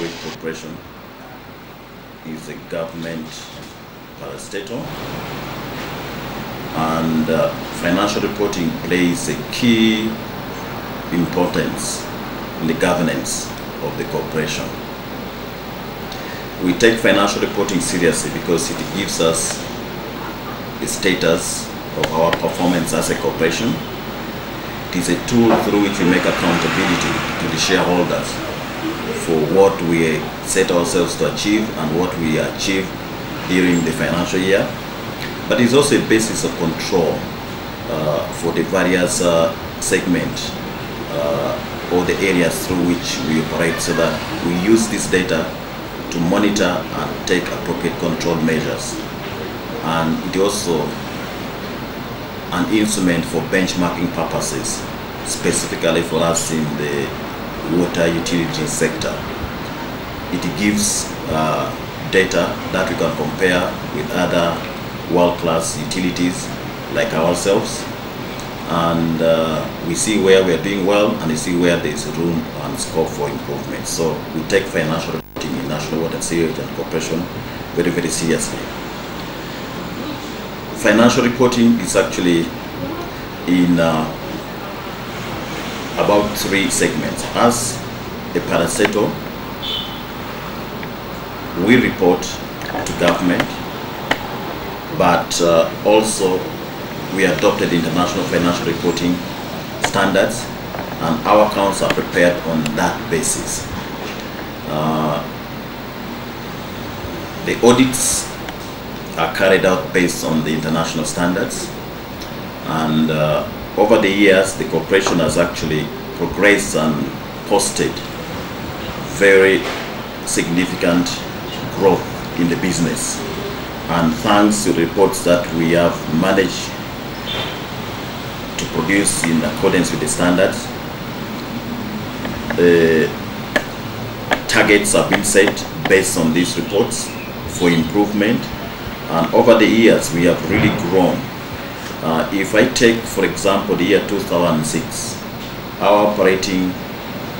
Sewage Corporation is a government parastatal, and financial reporting plays a key importance in the governance of the corporation. We take financial reporting seriously because it gives us the status of our performance as a corporation. It is a tool through which we make accountability to the shareholders for what we set ourselves to achieve and what we achieve during the financial year. But it's also a basis of control for the various segments or the areas through which we operate, so that we use this data to monitor and take appropriate control measures. And it also an instrument for benchmarking purposes, specifically for us in the water utility sector. It gives data that we can compare with other world-class utilities like ourselves, and we see where we are doing well and we see where there is room and scope for improvement. So we take financial reporting in National Water and Sewage and Corporation very, very seriously. Financial reporting is actually in about 3 segments. As a parastatal, we report to government, but also we adopted international financial reporting standards, and our accounts are prepared on that basis. The audits are carried out based on the international standards, and over the years the corporation has actually progressed and posted very significant growth in the business, and thanks to the reports that we have managed to produce in accordance with the standards, the targets have been set based on these reports for improvement, and over the years we have really grown. If I take, for example, the year 2006, our operating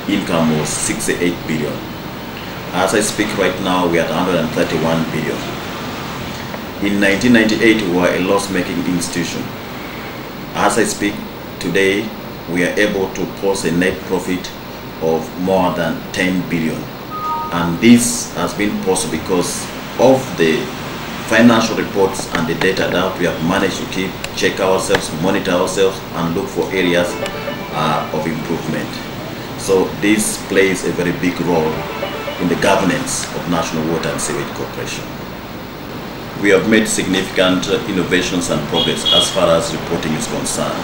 income was 68 billion. As I speak right now, we are at 131 billion. In 1998, we were a loss-making institution. As I speak today, we are able to post a net profit of more than 10 billion. And this has been possible because of the financial reports and the data that we have managed to keep, check ourselves, monitor ourselves, and look for areas of improvement. So this plays a very big role in the governance of National Water and Sewage Corporation. We have made significant innovations and progress as far as reporting is concerned.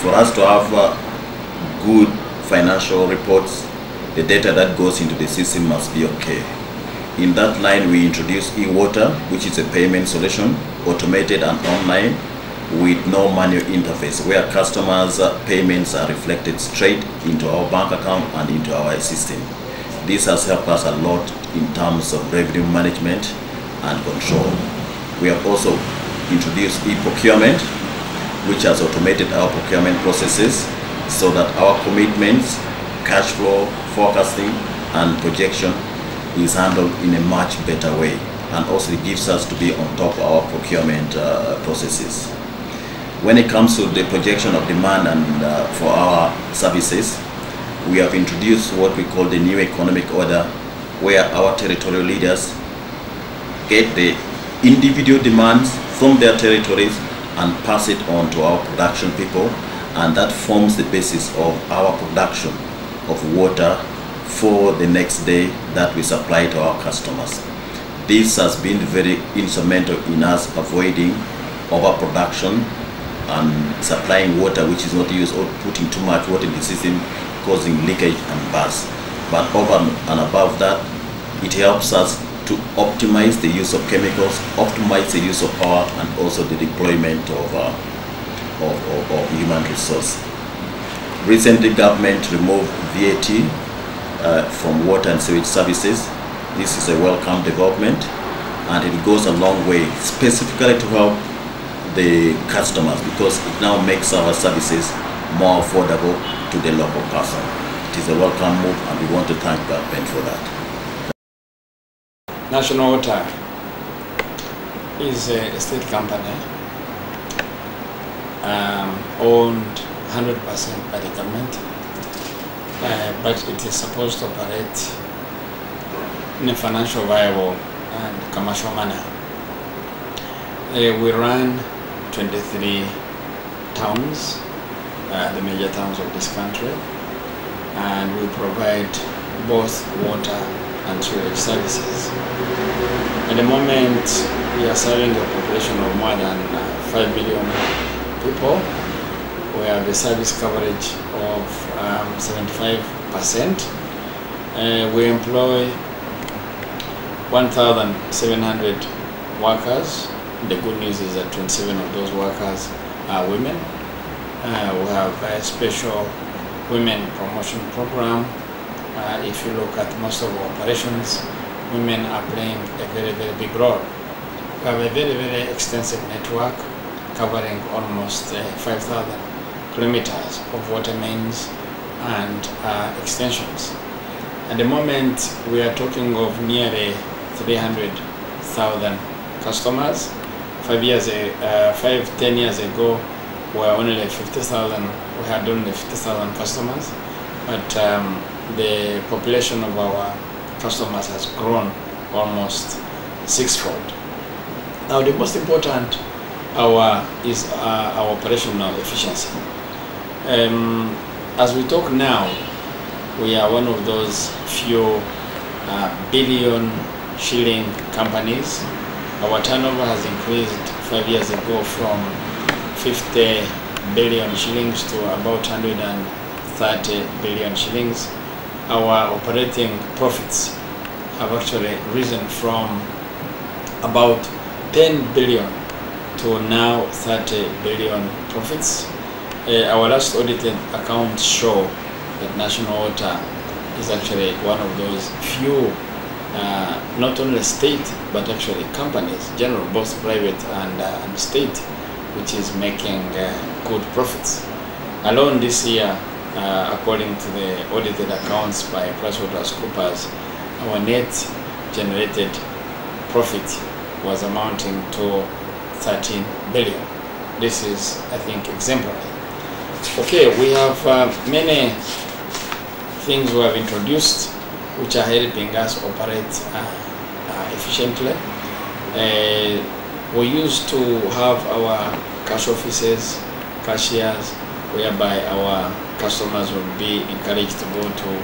For us to have good financial reports, the data that goes into the system must be okay. In that line, we introduced e-water, which is a payment solution, automated and online, with no manual interface, where customers' payments are reflected straight into our bank account and into our system. This has helped us a lot in terms of revenue management and control. We have also introduced e-procurement, which has automated our procurement processes so that our commitments, cash flow, forecasting, and projection is handled in a much better way, and also it gives us to be on top of our procurement processes. When it comes to the projection of demand and for our services, we have introduced what we call the new economic order, where our territorial leaders get the individual demands from their territories and pass it on to our production people, and that forms the basis of our production of water for the next day that we supply to our customers. This has been very instrumental in us avoiding overproduction and supplying water which is not used, or putting too much water in the system, causing leakage and burst. But over and above that, it helps us to optimize the use of chemicals, optimize the use of power, and also the deployment of human resource. Recently, government removed VAT from water and sewage services. This is a welcome development, and it goes a long way, specifically to help the customers, because it now makes our services more affordable to the local person. It is a welcome move, and we want to thank government for that. National Water is a state company owned 100% by the government, but it is supposed to operate in a financial viable and commercial manner. We run 23 towns, the major towns of this country, and we provide both water and sewage services. At the moment, we are serving a population of more than 5 million people. We have a service coverage of 75%. We employ 1,700 workers. The good news is that 27 of those workers are women. We have a special women promotion program. If you look at most of our operations, women are playing a very, very big role. We have a very, very extensive network covering almost 5,000 kilometers of water mains and extensions. At the moment, we are talking of nearly 300,000 customers. 10 years ago, we were only 50,000. We had only 50,000 customers, but the population of our customers has grown almost sixfold. Now, the most important is our operational efficiency. As we talk now, we are one of those few billion shilling companies. Our turnover has increased 5 years ago from 50 billion shillings to about 130 billion shillings. Our operating profits have actually risen from about 10 billion to now 30 billion profits. Our last audited accounts show that National Water is actually one of those few, not only state, but actually companies, general, both private and state, which is making good profits. Alone this year, according to the audited accounts by PricewaterhouseCoopers, our net generated profit was amounting to 13 billion. This is, I think, exemplary. Okay, we have many things we have introduced which are helping us operate efficiently. We used to have our cash offices, cashiers, whereby our customers would be encouraged to go to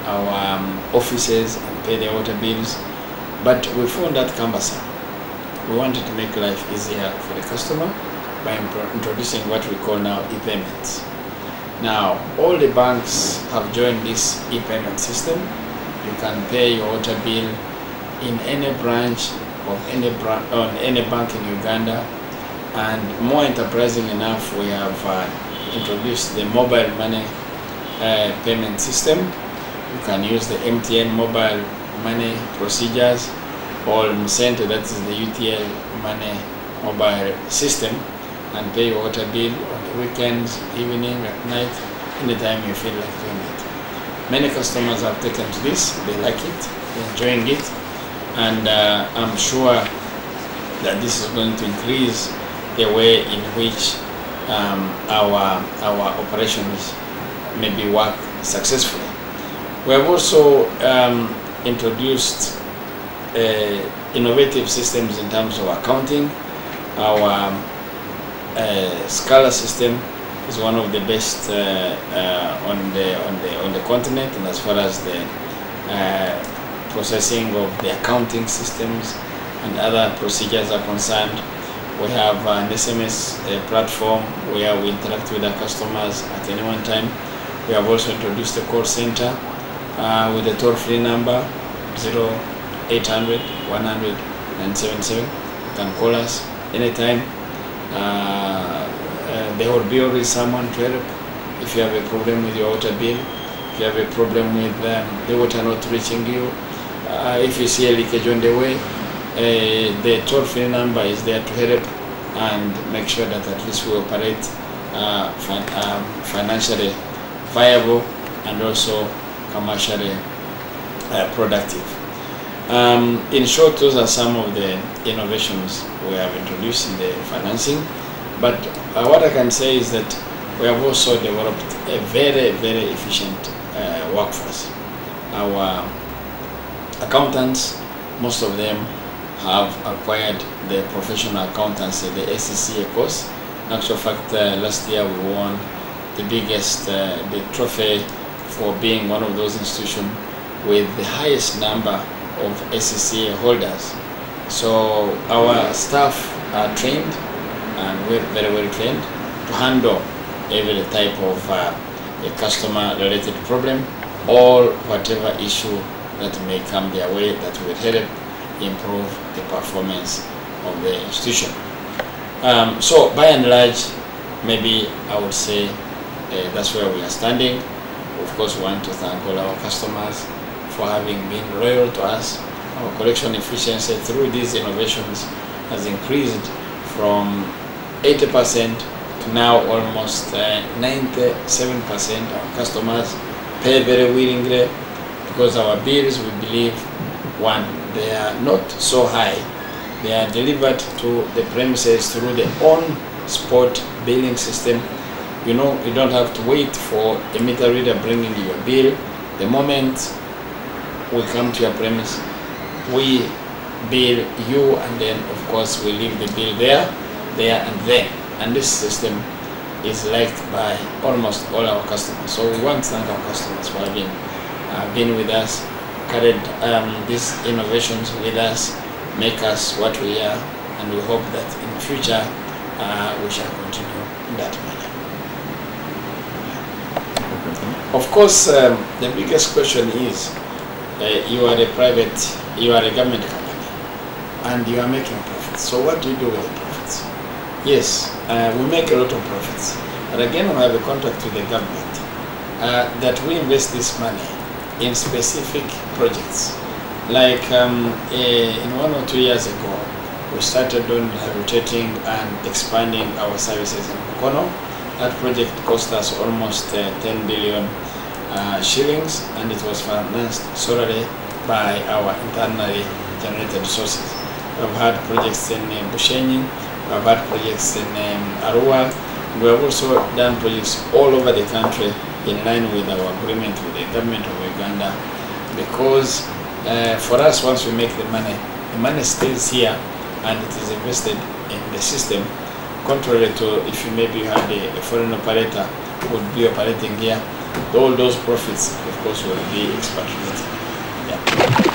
our offices and pay their water bills, but we found that cumbersome. We wanted to make life easier for the customer by introducing what we call now e-payments. Now, all the banks have joined this e-payment system. You can pay your water bill in any branch of any bank in Uganda, and more enterprising enough, we have introduced the mobile money payment system. You can use the MTN mobile money procedures or Msente, that is the UTL money mobile system, and pay your water bill on the weekends, evening, at night, anytime you feel like doing it. Many customers have taken to this, they like it, they're enjoying it, and I'm sure that this is going to increase the way in which our operations maybe work successfully. We have also introduced innovative systems in terms of accounting. Our Scala system is one of the best on the continent, and as far as the processing of the accounting systems and other procedures are concerned. We have an SMS platform where we interact with our customers at any one time. We have also introduced a call center with a toll-free number 0800 100 977. You can call us anytime. There will be always someone to help. If you have a problem with your water bill, if you have a problem with the water not reaching you, if you see a leakage on the way, the toll-free number is there to help and make sure that at least we operate financially viable and also commercially productive. In short, those are some of the innovations we have introduced in the financing. But what I can say is that we have also developed a very, very efficient workforce. Our accountants, most of them have acquired the professional accountancy, the SCCA course. In actual fact, last year we won the biggest, the trophy for being one of those institutions with the highest number of SCCA holders. So our staff are trained, and we're very well trained to handle every type of a customer related problem or whatever issue that may come their way that will help improve the performance of the institution. So by and large, maybe I would say that's where we are standing. Of course, we want to thank all our customers for having been loyal to us. Our collection efficiency through these innovations has increased from 80% to now almost 97% of customers pay very willingly, because our bills, we believe, one, they are not so high. They are delivered to the premises through the on-spot billing system. You know, you don't have to wait for a meter reader bringing you your bill. The moment we come to your premise, we bill you, and then of course we leave the bill there and then. And this system is liked by almost all our customers. So we want to thank our customers for having been with us, carried these innovations with us, make us what we are, and we hope that in the future we shall continue in that manner. Of course, the biggest question is, you are a government company, and you are making profits. So what do you do with the profits? Yes, we make a lot of profits, but again we have a contract with the government that we invest this money in specific projects. Like in 1 or 2 years ago, we started on rehabilitating and expanding our services in Mukono. That project cost us almost 10 billion shillings, and it was financed solely by our internally generated resources. We've had projects in Bushenyi, we've had projects in Arua. We have also done projects all over the country in line with our agreement with the government of Uganda, because for us, once we make the money stays here and it is invested in the system, contrary to if you maybe had a foreign operator who would be operating here. All those profits, of course, will be expatriated. Yeah.